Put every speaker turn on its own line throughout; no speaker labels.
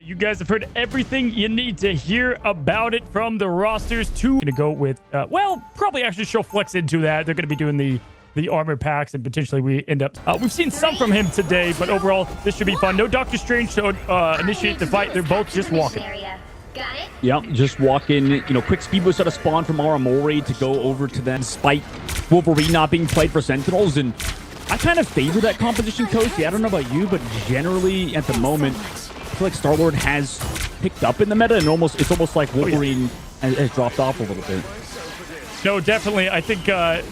You guys have heard everything you need to hear about it from the rosters. Going to go with, well, probably actually show Flex into that. They're going to be doing the armor packs, and potentially we end up... we've seen some from him today, but overall, this should be fun. No Doctor Strange to initiate the fight. They're both just walking.
Yeah, just walking, you know, quick speed boost out of spawn from Aramori to go over to them, despite Wolverine not being played for Sentinels. And I kind of favor that composition, Coach. Yeah, I don't know about you, but generally at the moment, I feel like Star-Lord has picked up in the meta, and it's almost like Wolverine has dropped off a little bit.
No, definitely. I think,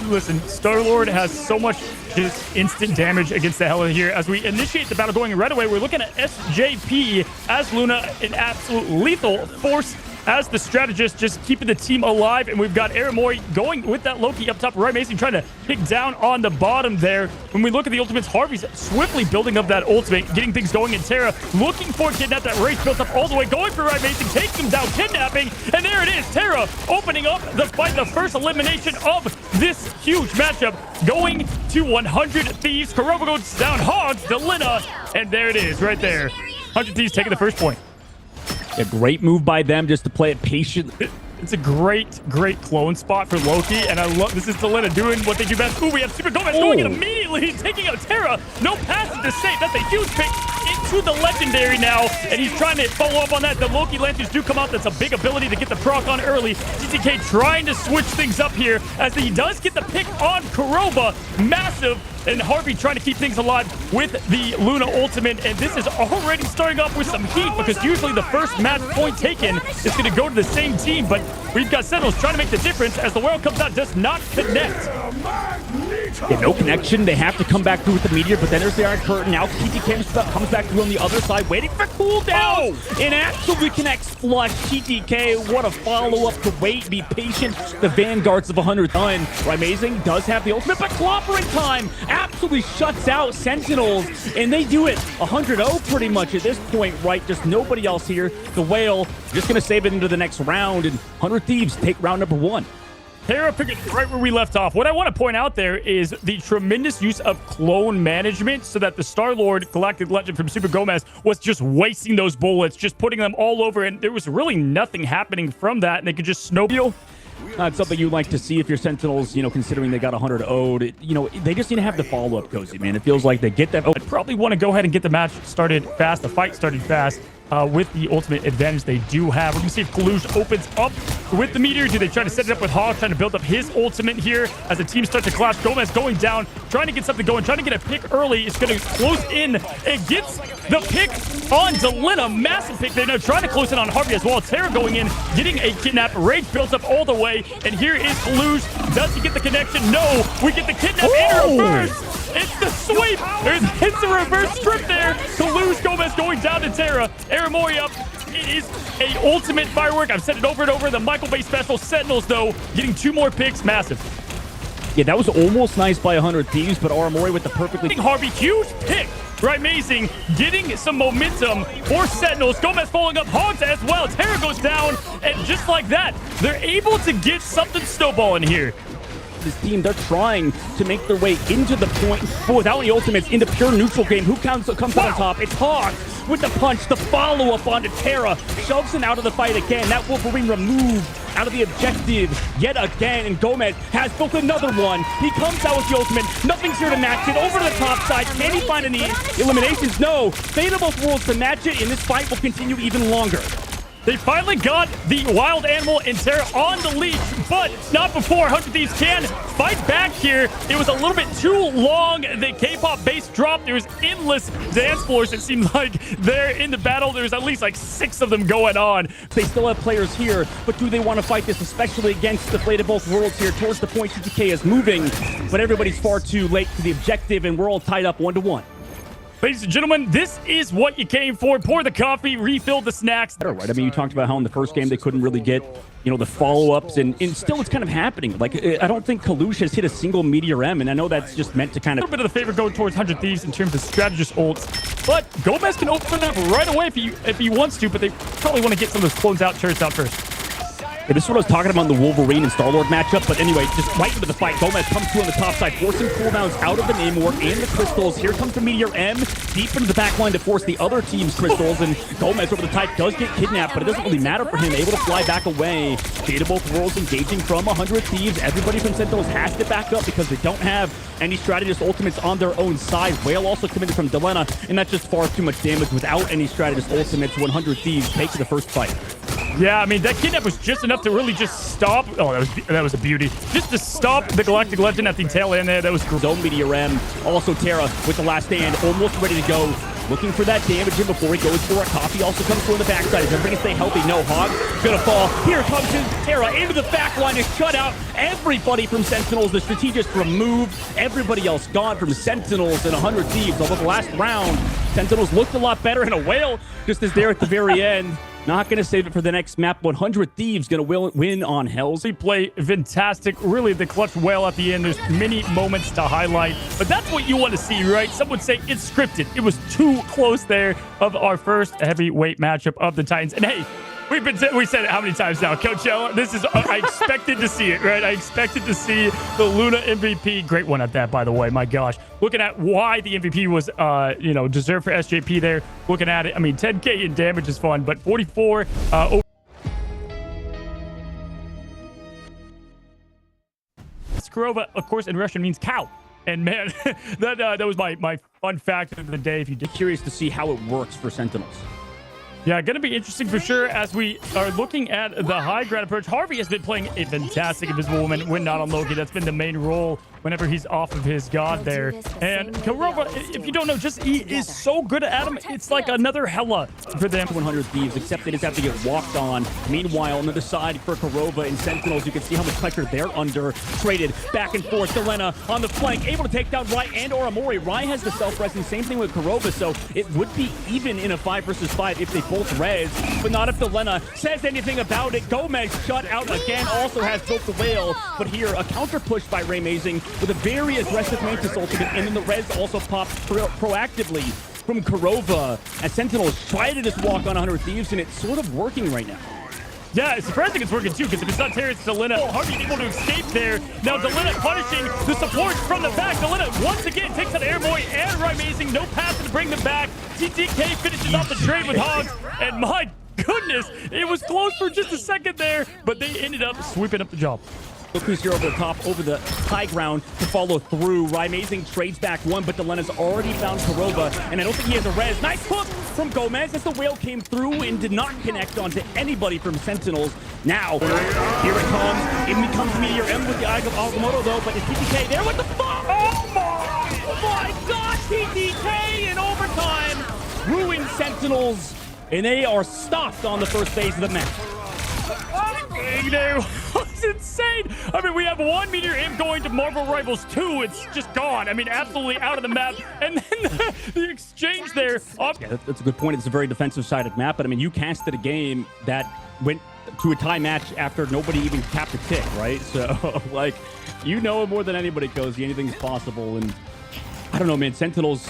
listen, Star-Lord has so much just instant damage against the Hela here. As we initiate the battle going right away, we're looking at SJP as Luna, an absolute lethal force as the strategist, just keeping the team alive. And we've got Aramori going with that Loki up top. Right, Mason trying to pick down on the bottom there. When we look at the ultimates, Harvey's swiftly building up that ultimate, getting things going. And Terra looking for Kidnap. That race built up all the way, going for Right, Mason, taking him down, kidnapping. And there it is, Terra opening up the fight, the first elimination of this huge matchup, going to 100 Thieves. Kuroba goes down, Hogs, Delina, and there it is, right there. 100 Thieves taking the first point.
A great move by them just to play it patiently.
It's a great clone spot for Loki, and I love this is Delina doing what they do best. Ooh, we have SuperGomez going in immediately, taking out Terra. No passes to save. That's a huge pick into the legendary now, and he's trying to follow up on that. The Loki Lanterns do come out. That's a big ability to get the proc on early. TTK trying to switch things up here as he does get the pick on Kuroba. Massive. And Harvey trying to keep things alive with the Luna ultimate. And this is already starting off with some heat, because usually the first match point taken is going to go to the same team. But we've got Sentinels trying to make the difference as the world comes out, does not connect.
Yeah, no connection. They have to come back through with the meteor, but then there's the Iron Curtain. Now TTK comes back through on the other side, waiting for cooldown. And absolutely connects flush. TTK, what a follow-up to wait, be patient. The Vanguards of 100 done. Amazing does have the ultimate, but clobbering time absolutely shuts out Sentinels, and they do it 100-0 pretty much at this point, right? Just nobody else here. The Whale just going to save it into the next round, and 100 Thieves take round number 1.
Terra picking right where we left off. What I want to point out there is the tremendous use of clone management, so that the Star-Lord Galactic Legend from SuperGomez was just wasting those bullets, just putting them all over, and there was really nothing happening from that, and they could just snowball.
Not something you like to see if you're Sentinels, you know, considering they got 100-0'd. You know, they just need to have the follow-up, Cozy, man. It feels like they get that.
I'd probably want to go ahead and get the match started fast, the fight started fast. With the ultimate advantage they do have. We're going to see if Kalush opens up with the meteor. Do they try to set it up with Hog, trying to build up his ultimate here as the team starts to clash? Gomez going down, trying to get something going, trying to get a pick early. It's going to close in and gets the pick on Delina. Massive pick there. Now trying to close in on Harvey as well. Terra going in, getting a kidnap. Rage built up all the way. And here is Kalush. Does he get the connection? No. We get the kidnap in reverse. It's the sweep. It's the reverse strip there. Kalush Gomez going down to Terra. Aramori up. It is a ultimate firework. I've said it over and over. The Michael Bay special. Sentinels, though, getting 2 more picks. Massive.
Yeah, that was almost nice by 100 Thieves, but Aramori with the perfectly...
Harvey, huge pick. Right, amazing. Getting some momentum for Sentinels. Gomez following up Hogs as well. Terra goes down, and just like that, they're able to get something snowballing here.
This team, they're trying to make their way into the point, but without any ultimates, into pure neutral game. Who comes out on top? It's Hog with the punch, the follow-up onto Terra, shoves him out of the fight again. That Wolverine removed out of the objective yet again, and Gomez has built another one. He comes out with the ultimate. Nothing's here to match it. Over to the top side. Can he find any eliminations? No. Fate of both worlds to match it, and this fight will continue even longer.
They finally got the wild animal and Terra on the leash, but not before 100 Thieves can fight back here. It was a little bit too long. The K-pop bass dropped. There was endless dance floors. It seemed like they're in the battle. There's at least like 6 of them going on.
They still have players here, but do they want to fight this, especially against the Fate of both worlds here towards the point TTK is moving, but everybody's far too late to the objective, and we're all tied up 1-1.
Ladies and gentlemen, this is what you came for. Pour the coffee, refill the snacks.
Right. I mean, you talked about how in the first game they couldn't really get, you know, the follow-ups, and still it's kind of happening. Like, I don't think Kalush has hit a single Meteor M, and I know that's just meant to kind of...
A little bit of the favor going towards 100 Thieves in terms of strategist ults, but Gomez can open up right away if he wants to, but they probably want to get some of those clones out, turrets out first.
Yeah, this is what I was talking about in the Wolverine and Star-Lord matchup. But anyway, just right into the fight. Gomez comes through on the top side, forcing cooldowns out of the Namor and the crystals. Here comes the Meteor M deep into the back line to force the other team's crystals. And Gomez over the type does get kidnapped, but it doesn't really matter for him. Able to fly back away. Fate of both worlds engaging from 100 Thieves. Everybody from Sentinels has to back up because they don't have any strategist ultimates on their own side. Whale also committed from Delena, and that's just far too much damage without any strategist ultimates. 100 Thieves take the first fight.
Yeah, I mean, that kidnap was just enough to really just stop. Oh, that was a beauty. Just to stop the Galactic Legend at the tail end there. That was great.
Zone Meteor M. Also Terra with the last stand, almost ready to go. Looking for that damage in before he goes for a coffee. Also comes through on the backside. Is everybody stay healthy? No, Hog gonna fall. Here comes his Terra into the back line to shut out everybody from Sentinels. The strategist removed. Everybody else gone from Sentinels and 100 Thieves. Although the last round, Sentinels looked a lot better, and a Whale just is there at the very end. Not going to save it for the next map. 100 Thieves going to win on Hells.
They play fantastic. Really, the clutch Whale at the end. There's many moments to highlight. But that's what you want to see, right? Some would say it's scripted. It was too close there of our first heavyweight matchup of the Titans. And hey, we said it how many times now, Coach L? This is I expected to see it, right? I expected to see the Luna MVP. Great one at that, by the way. My gosh, looking at why the MVP was, deserved for SJP there. Looking at it, I mean, 10K in damage is fun, but 44 over. Skurova, of course, in Russian means cow. And man, that was my fun fact of the day. If you did,
curious to see how it works for Sentinels.
Yeah, going to be interesting for sure as we are looking at the high ground approach. Harvey has been playing a fantastic Invisible Woman when not on Loki. That's been the main role whenever he's off of his god there. And Kurova, if you don't know, he is so good at him. It's like another Hela for them.
100 Thieves, except they just have to get walked on. Meanwhile, on the other side for Kurova and Sentinels, you can see how much pressure they're under. Traded back and forth. Delena on the flank, able to take down Rai and Aramori. Rai has the self-resing, same thing with Kurova, so it would be even in a 5 versus 5 if they both res, but not if Delena says anything about it. Gomez shut out again, also has built the Whale, but here a counter push by Ray Mazing with a very aggressive Mantis ultimate, and then the res also pops proactively from Kurova as Sentinels try to just walk on 100 Thieves, and it's sort of working right now.
Yeah, it's surprising it's working too, because if it's not Terry, it's Delena. Harvey able to escape there. Now Delena punishing the support from the back. Delena once again takes out Airboy and Rai Mazing. No path to bring them back. TTK finishes off the trade with Hogs, and my goodness, it was close for just a second there, but they ended up sweeping up the job.
Look who's here over the top, over the high ground to follow through. Rai Mazing trades back one, but Delena's already found Kurova, and I don't think he has a res. Nice hook from Gomez as the Whale came through and did not connect onto anybody from Sentinels. Now, here it comes. In becomes Meteor M with the Eye of Agamotto, though, but it's TTK there with the fuck. Oh my gosh, TTK in overtime. Ruined Sentinels, and they are stopped on the first phase of the match.
There was insane. I mean, we have one Meteor M going to Marvel Rivals 2. It's just gone. I mean, absolutely out of the map. And then the exchange there.
Yeah, that's a good point. It's a very defensive-sided map, but I mean, you casted a game that went to a tie match after nobody even tapped a tick, right? So, like, you know more than anybody, Cozy. Anything's possible. And I don't know, man. Sentinels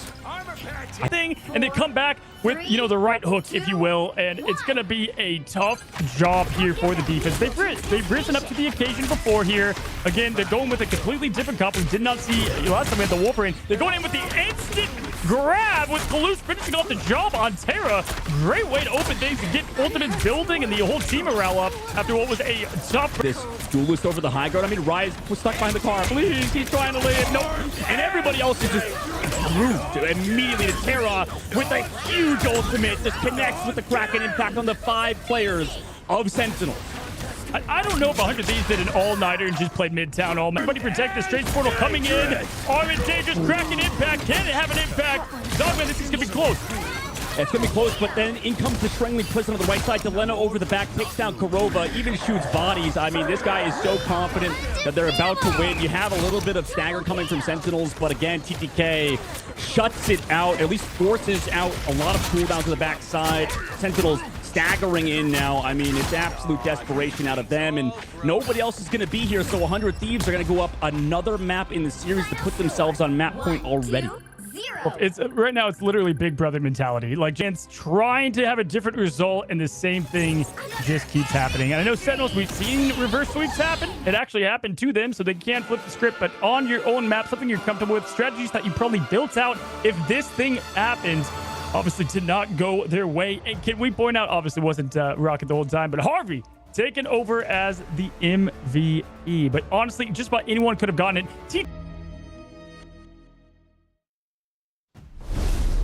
thing, and they come back with, the right hook, if you will, and it's going to be a tough job here for the defense. They've risen up to the occasion before here. Again, they're going with a completely different comp. We did not see last time we had the Wolverine. They're going in with the instant grab with Kaluz finishing off the job on Terra. Great way to open things to get ultimates building and the whole team morale up after what was a tough.
This duelist over the high ground. I mean, Rise was stuck behind the car. Please, he's trying to lay it. Nope. And everybody else is just grouped immediately to Terra with a huge ultimate. Just connects with the Kraken impact on the 5 players of Sentinels.
I don't know if 100 Thieves did an all-nighter and just played Midtown all night. Everybody protect the Strange Portal coming in. Armin Dangerous, Kraken impact. Can it have an impact? Dogman, this is going to be close.
It's going to be close, but then in comes the Strangling Prison on the right side. Delena over the back, takes down Kurova, even shoots bodies. I mean, this guy is so confident that they're about to win. You have a little bit of stagger coming from Sentinels, but again, TTK shuts it out, at least forces out a lot of cooldowns to the backside. Sentinels staggering in now. I mean, it's absolute desperation out of them, and nobody else is going to be here, so 100 Thieves are going to go up another map in the series to put themselves on map point already.
It's right now, it's literally Big Brother mentality. Like, Jan's trying to have a different result, and the same thing just keeps happening. And I know Sentinels, we've seen reverse sweeps happen. It actually happened to them, so they can flip the script. But on your own map, something you're comfortable with, strategies that you probably built out, if this thing happens, obviously did not go their way. And can we point out, obviously wasn't Rocket the whole time, but Harvey taken over as the MVP. But honestly, just about anyone could have gotten it.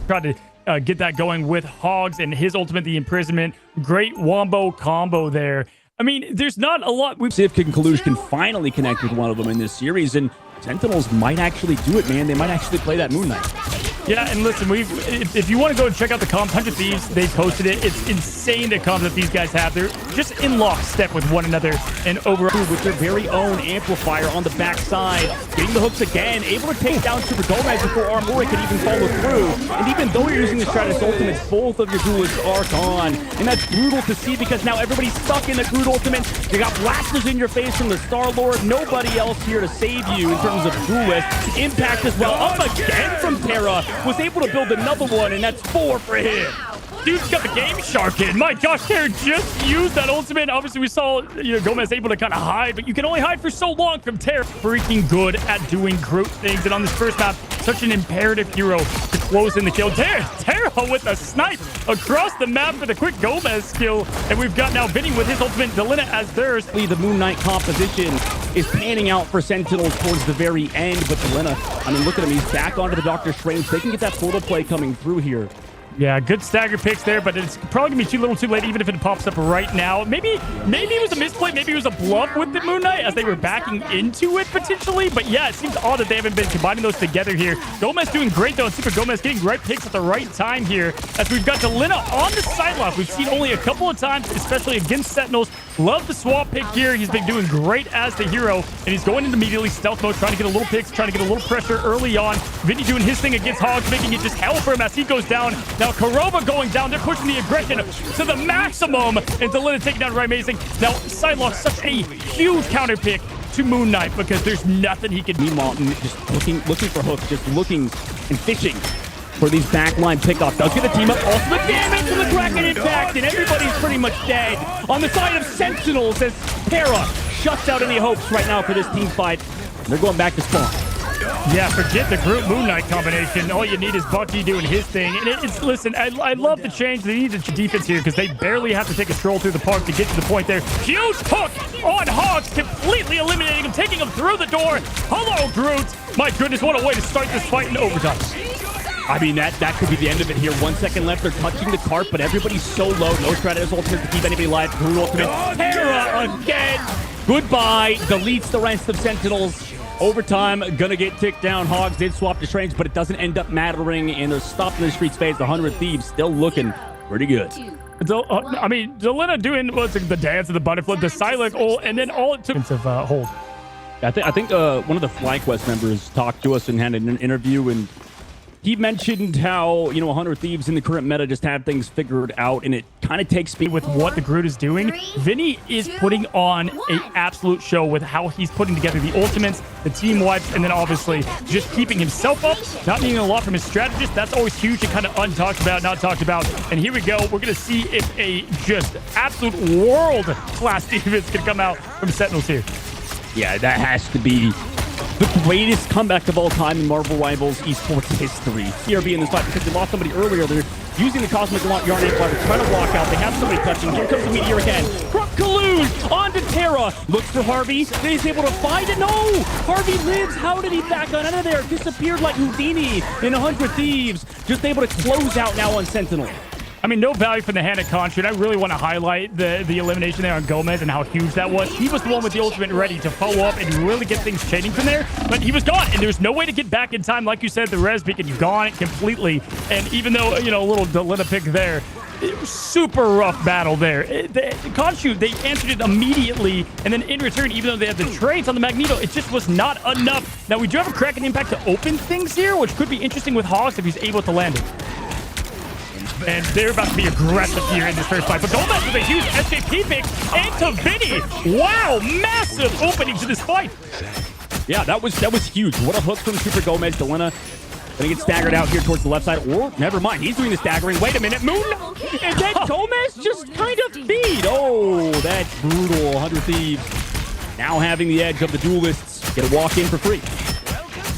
Tried to get that going with Hogs and his ultimate, the imprisonment. Great wombo combo there. I mean, there's not a lot.
See if Conclusion can finally connect with one of them in this series, and Sentinels might actually do it, man. They might actually play that Moon Knight.
Yeah, and listen, if you want to go and check out the comps, 100 Thieves, they posted it. It's insane the comps that these guys have. They're just in lockstep with one another. And overall,
with their very own amplifier on the backside, getting the hooks again, able to take down SUPERGOMES before Aramori could even follow through. And even though you're using the Stratus ultimates, both of your duelists are gone. And that's brutal to see because now everybody's stuck in the Groot ultimate. You got blasters in your face from the Star-Lord. Nobody else here to save you in terms of duelists. Impact as well. Up again from Terra. Was able to build another one, and that's 4 for him.
Dude's got the Game Shark in. My gosh, Terra just used that ultimate. Obviously, we saw, Gomez able to kind of hide, but you can only hide for so long from Terra. Freaking good at doing Groot things. And on this first map, such an imperative hero to close in the kill. Terra with a snipe across the map for the quick Gomez skill. And we've got now Vinny with his ultimate, Delina as theirs.
The Moon Knight composition is panning out for Sentinels towards the very end, but Delina, I mean, look at him. He's back onto the Doctor Strange. They can get that portal play coming through here.
Yeah, good stagger picks there, but it's probably gonna be too little too late, even if it pops up right now. Maybe it was a misplay, maybe it was a bluff with the Moon Knight as they were backing into it potentially. But yeah, it seems odd that they haven't been combining those together here. Gomez doing great though, and SUPERGOMES getting right picks at the right time here. As we've got Delina on the sideline. We've seen only a couple of times, especially against Sentinels. Love the swap pick here. He's been doing great as the hero, and he's going into immediately stealth mode, trying to get a little picks, trying to get a little pressure early on. Vinny doing his thing against Hogs, making it just hell for him as he goes down. Now Karoba going down. They're pushing the aggression to the maximum, and Delina taking down right amazing. Now Psylocke, such a huge counter pick to Moon Knight because there's nothing he can do.
Meanwhile, just looking for hooks, just looking and fishing for these backline pickoffs. Does get the team up. Also the damage from the Kraken impact, and everybody's pretty much dead on the side of Sentinels as Terra shuts out any hopes right now for this team fight. They're going back to spawn.
Yeah, forget the Groot Moon Knight combination. All you need is Bucky doing his thing. And listen, I love the change. They need the defense here because they barely have to take a stroll through the park to get to the point there. Huge hook on Hogs, completely eliminating him, taking him through the door. Hello, Groot. My goodness, what a way to start this fight in overtime.
I mean, that could be the end of it here. 1 second left. They're touching the cart, but everybody's so low. No Stratus ultimate to keep anybody alive. Groot ultimate. Terra again. Goodbye. Deletes the rest of Sentinels. Overtime, gonna get ticked down. Hogs did swap to Strange, but it doesn't end up mattering, and they're stopped in the street space. The 100 Thieves still looking pretty good.
I mean, Delina doing the dance of the butterfly, the silent ult, and then all it took of hold.
I think one of the FlyQuest members talked to us and had an interview, and he mentioned how, 100 Thieves in the current meta just had things figured out, and it kind of takes me
with what the Groot is doing. Vinny is putting on an absolute show with how he's putting together the ultimates, the team wipes, and then obviously just keeping himself up, not needing a lot from his strategist. That's always huge and kind of untalked about, not talked about. And here we go. We're going to see if a just absolute world-class defense can come out from Sentinels here.
Yeah, that has to be the greatest comeback of all time in Marvel Rivals esports history. CRB in this fight because they lost somebody earlier. They're using the Cosmic Yarn Amplifier, trying to walk out. They have somebody touching. Here comes the Meteor again. From Kalun onto Terra. Looks for Harvey. He's able to find it. No! Harvey lives. How did he back on out of there? Disappeared like Houdini in 100 Thieves. Just able to close out now on Sentinel.
I mean, no value from the hand of Contra. I really want to highlight the elimination there on Gomez and how huge that was. He was the one with the ultimate ready to follow up and really get things changing from there, but he was gone, and there's no way to get back in time. Like you said, the res beacon, you've gone completely, and even though, a little Delina pick there, super rough battle there. Contra, they answered it immediately, and then in return, even though they had the trades on the Magneto, it just was not enough. Now, we do have a Kraken impact to open things here, which could be interesting with Hogs if he's able to land it. And they're about to be aggressive here in this first fight. But Gomez with a huge SJP pick into Vinny. Wow, massive opening to this fight.
Yeah, that was huge. What a hook from SUPERGOMES. Delina Gonna get staggered out here towards the left side. Or, never mind, he's doing the staggering. Wait a minute, Moon! And then Gomez just kind of feed. Oh, that's brutal. 100 Thieves now having the edge of the duelists. Get a walk in for free.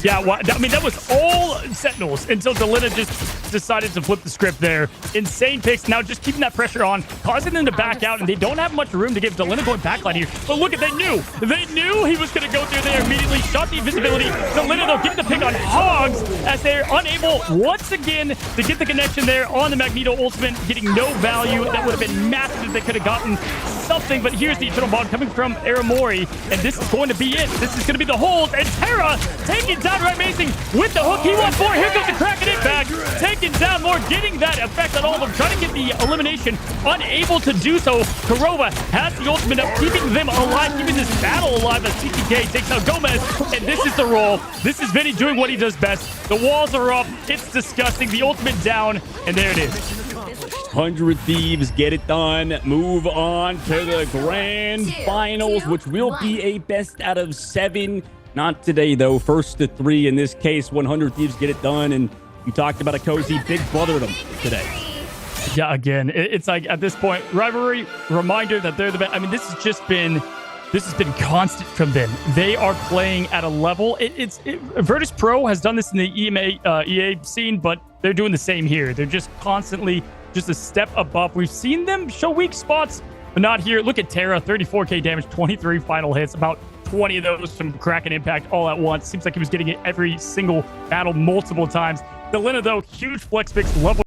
Yeah, well, I mean, that was all Sentinels until Delina just decided to flip the script there. Insane picks. Now just keeping that pressure on, causing them to back out, and they don't have much room to give Delina going backline here. But look at, they knew he was going to go through there immediately. Shot the invisibility. Delina, though, getting the pick on Hogs as they're unable, once again, to get the connection there on the Magneto ultimate, getting no value. That would have been massive if they could have gotten something. But here's the Eternal Bond coming from Aramori, and this is going to be it. This is going to be the hold, and Terra taking down Amazing with the hook. He wants more. Here comes the Kraken impact. Taking down more, getting that effect on all of them. Trying to get the elimination. Unable to do so. Kurova has the ultimate up, keeping them alive, keeping this battle alive as TTK takes out Gomez. And this is the roll. This is Vinny doing what he does best. The walls are up. It's disgusting. The ultimate down. And there it is.
100 Thieves get it done. Move on to the grand finals, which will be a best out of 7. Not today, though. First to 3 in this case. 100 Thieves get it done. And you talked about a cozy big brother them today.
Yeah, again, it's like at this point, rivalry, reminder that they're the best. I mean, this has been constant from them. They are playing at a level. Virtus Pro has done this in the EA scene, but they're doing the same here. They're just constantly just a step above. We've seen them show weak spots, but not here. Look at Terra, 34k damage, 23 final hits, about 20 of those from Kraken impact all at once. Seems like he was getting it every single battle multiple times. Delina, though, huge flex picks. Love what